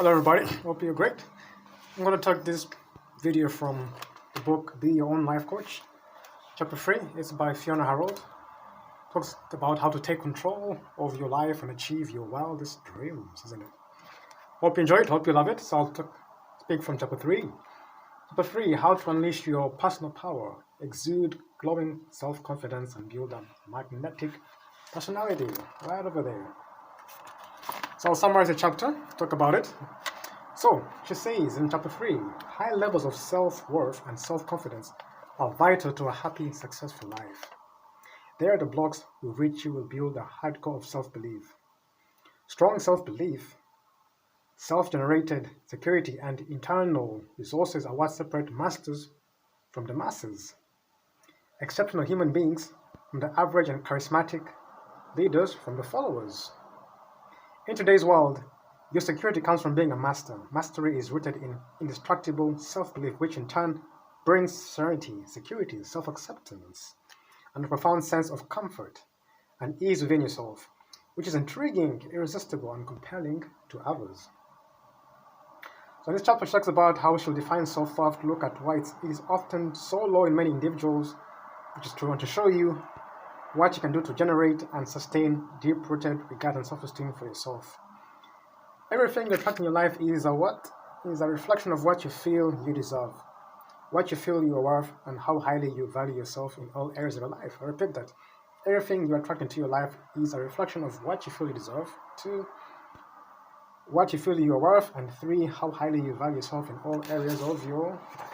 Hello everybody, hope you're great. I'm going to take this video from the book Be Your Own Life Coach. Chapter 3 is by Fiona Harrold. Talks about how to take control of your life and achieve your wildest dreams, isn't it? Hope you enjoy it, hope you love it. So I'll speak from Chapter 3. Chapter 3, how to unleash your personal power, exude glowing self-confidence and build a magnetic personality. Right over there. So I'll summarize the chapter, talk about it. So, she says in chapter 3, high levels of self-worth and self-confidence are vital to a happy, successful life. They are the blocks with which you will build a hardcore of self-belief. Strong self-belief, self-generated security, and internal resources are what separate masters from the masses. Exceptional human beings from the average and charismatic leaders from the followers. In today's world, your security comes from being a master. Mastery is rooted in indestructible self-belief, which in turn brings serenity, security, self-acceptance, and a profound sense of comfort and ease within yourself, which is intriguing, irresistible, and compelling to others. So this chapter talks about how we should define self-worth, to look at why it is often so low in many individuals, which is to want to show you what you can do to generate and sustain deep-rooted regard and self-esteem for yourself. Everything you attract in your life is a what? Is a reflection of what you feel you deserve, what you feel you are worth, and how highly you value yourself in all areas of your life. I repeat that. Everything you attract into your life is a reflection of what you feel you deserve, 2, what you feel you are worth, and 3, how highly you value yourself in all areas of your life.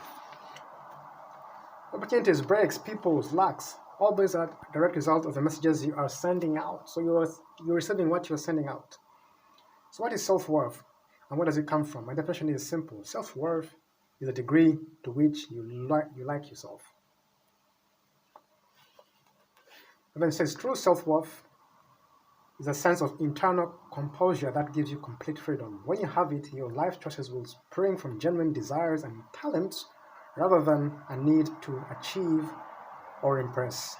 Opportunities, breaks, people's lacks, all these are a direct result of the messages you are sending out. So you're receiving what you're sending out. So what is self-worth and where does it come from? My definition is simple. Self-worth is a degree to which you like yourself. And then it says true self-worth is a sense of internal composure that gives you complete freedom. When you have it, your life choices will spring from genuine desires and talents rather than a need to achieve or impress.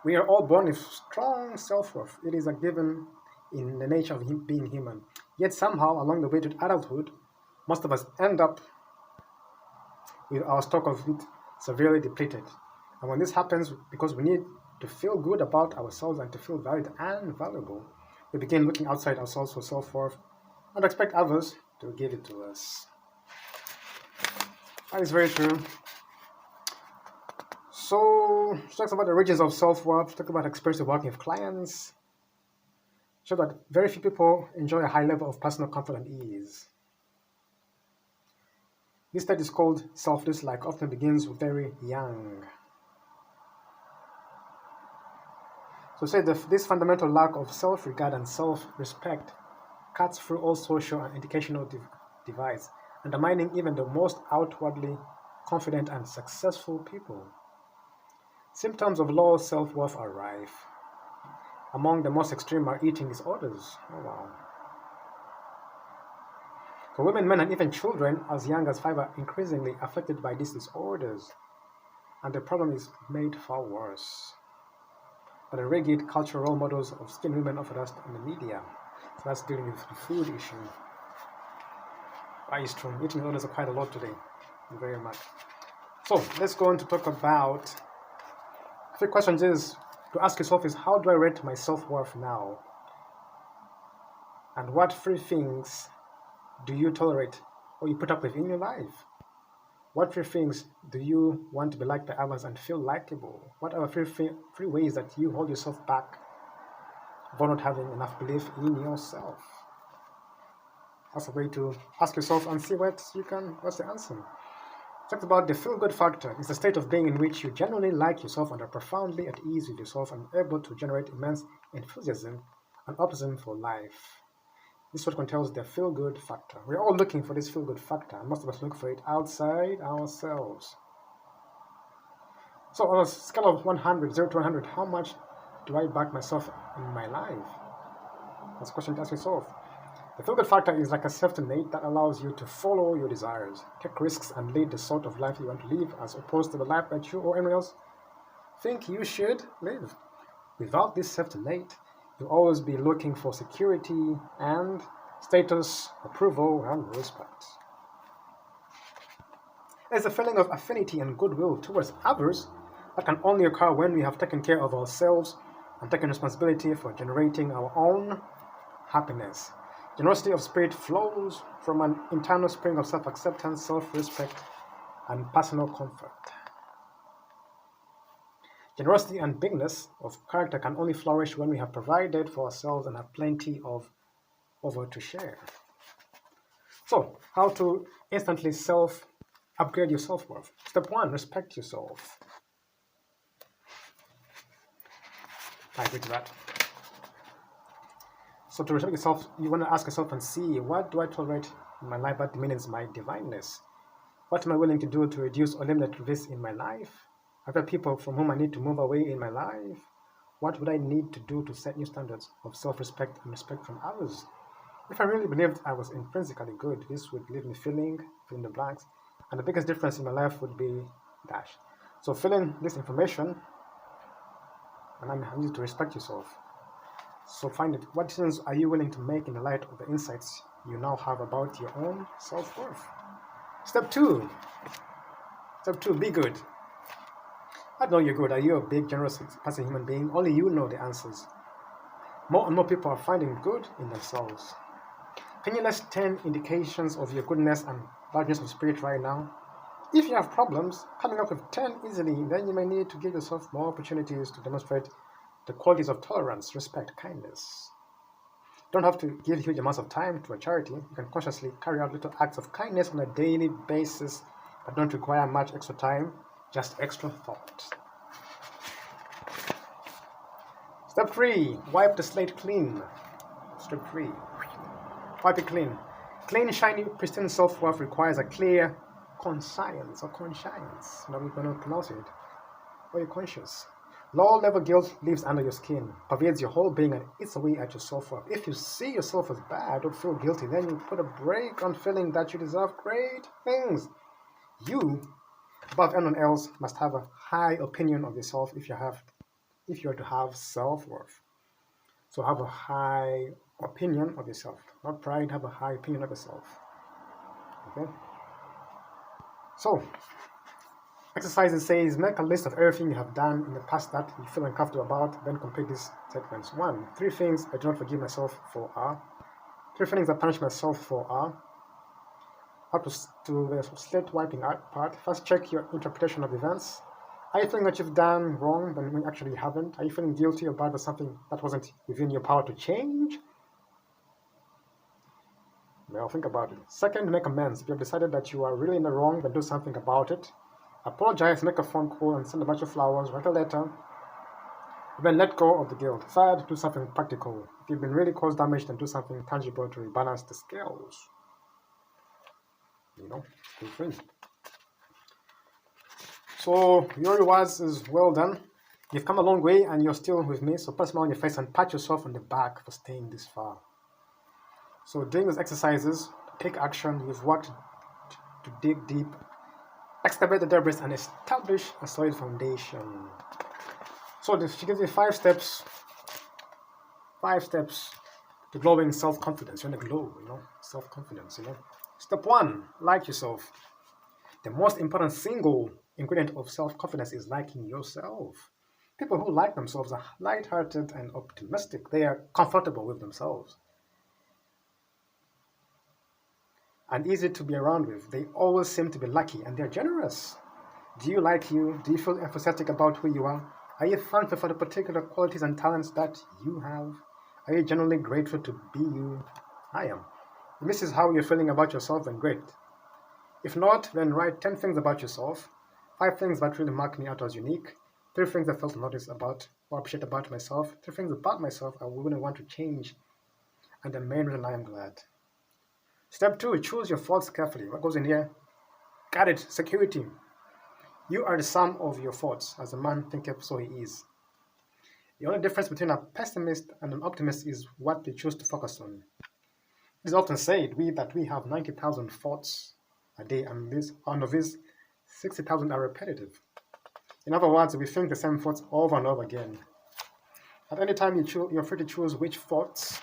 We are all born with strong self-worth. It is a given in the nature of being human. Yet somehow, along the way to adulthood, most of us end up with our stock of it severely depleted. And when this happens, because we need to feel good about ourselves and to feel valued and valuable, we begin looking outside ourselves for self-worth and expect others to give it to us. That is very true. So, she talks about the origins of self-worth, talk about experience of working with clients, show that very few people enjoy a high level of personal comfort and ease. This state is called self-dislike, often begins very young. So say this fundamental lack of self-regard and self-respect cuts through all social and educational divides, undermining even the most outwardly confident and successful people. Symptoms of low self-worth are rife. Among the most extreme are eating disorders. Oh wow. So women, men, and even children as young as 5 are increasingly affected by these disorders. And the problem is made far worse by the rigid cultural role models of skin women offered us in the media. So that's dealing with the food issue. That is true. Eating disorders are quite a lot today. Very much. So let's go on to talk about 3 questions to ask yourself is, how do I rate my self-worth now? And what 3 things do you tolerate or you put up with in your life? What 3 things do you want to be liked by others and feel likable? What are 3 ways that you hold yourself back for not having enough belief in yourself? That's a way to ask yourself and see what's the answer. Talked about the feel-good factor. It's a state of being in which you genuinely like yourself and are profoundly at ease with yourself and able to generate immense enthusiasm and optimism for life. This is what contains the feel-good factor. We're all looking for this feel-good factor, and most of us look for it outside ourselves. So on a scale of 100, 0 to 100, how much do I back myself in my life? That's a question to ask yourself. The feel-good factor is like a safety net that allows you to follow your desires, take risks, and lead the sort of life you want to live, as opposed to the life that you or anyone else think you should live. Without this safety net, you'll always be looking for security and status, approval, and respect. There's a feeling of affinity and goodwill towards others that can only occur when we have taken care of ourselves and taken responsibility for generating our own happiness. Generosity of spirit flows from an internal spring of self-acceptance, self-respect, and personal comfort. Generosity and bigness of character can only flourish when we have provided for ourselves and have plenty of over to share. So, how to instantly upgrade your self-worth? Step 1, respect yourself. I agree to that. So to respect yourself, you want to ask yourself and see, what do I tolerate in my life that diminishes my divineness? What am I willing to do to reduce or eliminate this in my life? Are there people from whom I need to move away in my life? What would I need to do to set new standards of self-respect and respect from others? If I really believed I was intrinsically good, this would leave me fill in the blanks, and the biggest difference in my life would be dash. So fill in this information, and I need you to respect yourself. So find it. What decisions are you willing to make in the light of the insights you now have about your own self-worth? Step 2, be good. I know you're good. Are you a big, generous, passive human being? Only you know the answers. More and more people are finding good in themselves. Can you list 10 indications of your goodness and largeness of spirit right now? If you have problems coming up with 10 easily, then you may need to give yourself more opportunities to demonstrate the qualities of tolerance, respect, kindness. You don't have to give huge amounts of time to a charity. You can consciously carry out little acts of kindness on a daily basis that don't require much extra time, just extra thought. Step 3, wipe the slate clean. Step 3, wipe it clean. Clean, shiny, pristine self-worth requires a clear conscience, however you're going to pronounce it, or your conscience. Low-level guilt lives under your skin, pervades your whole being, and eats away at your self-worth. If you see yourself as bad or feel guilty, then you put a brake on feeling that you deserve great things. You, above anyone else, must have a high opinion of yourself if you are to have self-worth. So have a high opinion of yourself, not pride. Have a high opinion of yourself. Okay. So, exercises says, make a list of everything you have done in the past that you feel uncomfortable about, then complete these statements. 1, 3 things I do not forgive myself for are. 3 things I punish myself for are. How to the slate wiping out part. First, check your interpretation of events. Are you feeling that you've done wrong when you actually haven't? Are you feeling guilty or bad for something that wasn't within your power to change? Well, think about it. Second, make amends. If you have decided that you are really in the wrong, then do something about it. Apologize, make a phone call, and send a bunch of flowers, write a letter. Then let go of the guilt. Third, do something practical. If you've been really caused damage, then do something tangible to rebalance the scales. Good thing. So your rewards is well done. You've come a long way and you're still with me. So put a smile on your face and pat yourself on the back for staying this far. So doing these exercises, take action. You've worked to dig deep, excavate the debris, and establish a solid foundation. So she gives you 5 steps. 5 steps to glowing self-confidence. You want to glow, self-confidence, Step 1, like yourself. The most important single ingredient of self-confidence is liking yourself. People who like themselves are light-hearted and optimistic. They are comfortable with themselves and easy to be around with. They always seem to be lucky and they're generous. Do you like you? Do you feel enthusiastic about who you are? Are you thankful for the particular qualities and talents that you have? Are you genuinely grateful to be you? I am. If this is how you're feeling about yourself, then great. If not, then write 10 things about yourself, 5 things that really mark me out as unique, 3 things I felt noticed about or appreciate about myself, 3 things about myself I wouldn't want to change, and the main reason I am glad. Step 2, choose your thoughts carefully. What goes in here? Got it. Security. You are the sum of your thoughts. As a man thinketh, so he is. The only difference between a pessimist and an optimist is what they choose to focus on. It is often said that we have 90,000 thoughts a day, and of these, 60,000 are repetitive. In other words, we think the same thoughts over and over again. At any time, you're free to choose which thoughts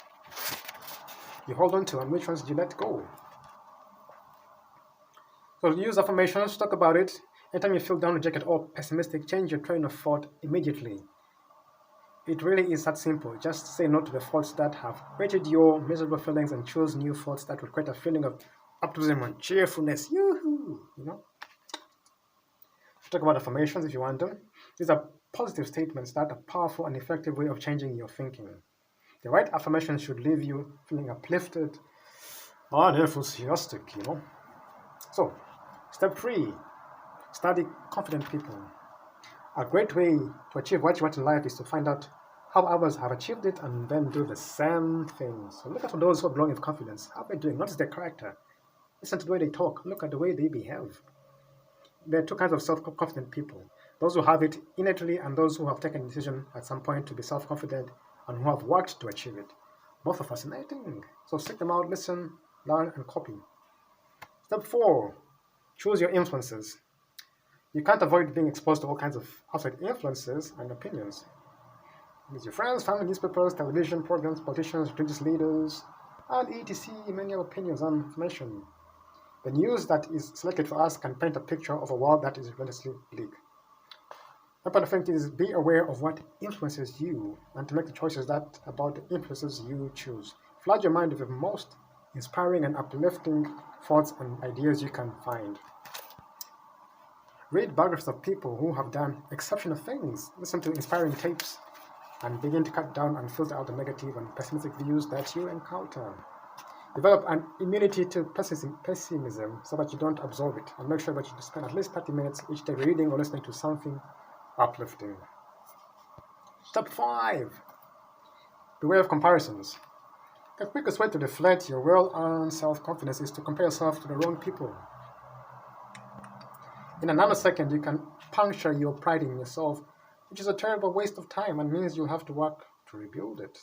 you hold on to and which ones do you let go. So use affirmations, talk about it. Anytime you feel down, rejected, or pessimistic, change your train of thought immediately. It really is that simple. Just say no to the thoughts that have created your miserable feelings and choose new thoughts that will create a feeling of optimism and cheerfulness. Yoo-hoo! Talk about affirmations if you want them. These are positive statements that are a powerful and effective way of changing your thinking. The right affirmations should leave you feeling uplifted and enthusiastic, So, step 3, study confident people. A great way to achieve what you want in life is to find out how others have achieved it and then do the same thing. So look at those who are glowing with confidence. How are they doing? Notice their character. Listen to the way they talk. Look at the way they behave. There are two kinds of self-confident people. Those who have it innately and those who have taken a decision at some point to be self-confident and who have worked to achieve it. Both are fascinating. So seek them out, listen, learn, and copy. Step 4, choose your influences. You can't avoid being exposed to all kinds of outside influences and opinions. With your friends, family, newspapers, television programs, politicians, religious leaders, and etc. Many opinions and information. The news that is selected for us can paint a picture of a world that is relentlessly bleak. My point of thinking is be aware of what influences you and to make the choices that about the influences you choose. Flood your mind with the most inspiring and uplifting thoughts and ideas you can find. Read biographies of people who have done exceptional things. Listen to inspiring tapes and begin to cut down and filter out the negative and pessimistic views that you encounter. Develop an immunity to pessimism so that you don't absorb it, and make sure that you spend at least 30 minutes each day reading or listening to something uplifting. Step 5. Beware of comparisons. The quickest way to deflate your well-earned self-confidence is to compare yourself to the wrong people. In a nanosecond, you can puncture your pride in yourself, which is a terrible waste of time and means you'll have to work to rebuild it.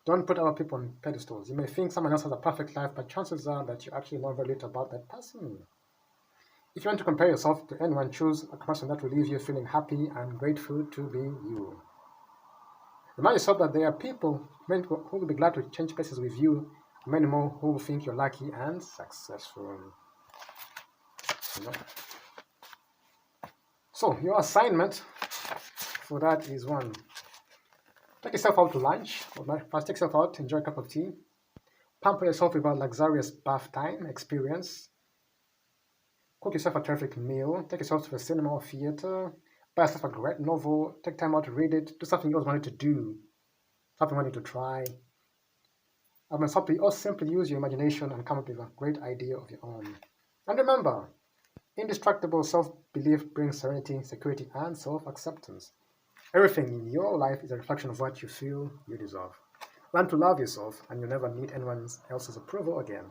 Don't put other people on pedestals. You may think someone else has a perfect life, but chances are that you actually know very little about that person. If you want to compare yourself to anyone, choose a person that will leave you feeling happy and grateful to be you. Remind yourself that there are people who will be glad to change places with you, and many more who will think you're lucky and successful. So, your assignment for that is 1. Take yourself out to lunch, or first take yourself out, enjoy a cup of tea. Pamper yourself with a luxurious bath time experience. Cook yourself a terrific meal. Take yourself to the cinema or theater. Buy yourself a great novel. Take time out to read it. Do something you always wanted to do. Something you wanted to try. Or simply use your imagination and come up with a great idea of your own. And remember, indestructible self-belief brings serenity, security, and self-acceptance. Everything in your life is a reflection of what you feel you deserve. Learn to love yourself, and you'll never need anyone else's approval again.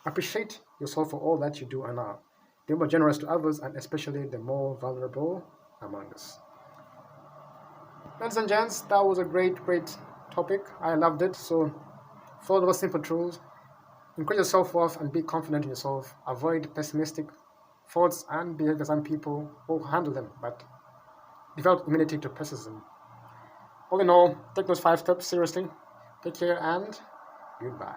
Appreciate yourself for all that you do and are. Be more generous to others, and especially the more vulnerable among us. Ladies and gents, that was a great topic. I loved it. So follow those simple rules. Increase your self-worth and be confident in yourself. Avoid pessimistic thoughts and behaviors and people who handle them, but develop immunity to pessimism. All in all, take those 5 steps seriously. Take care and goodbye.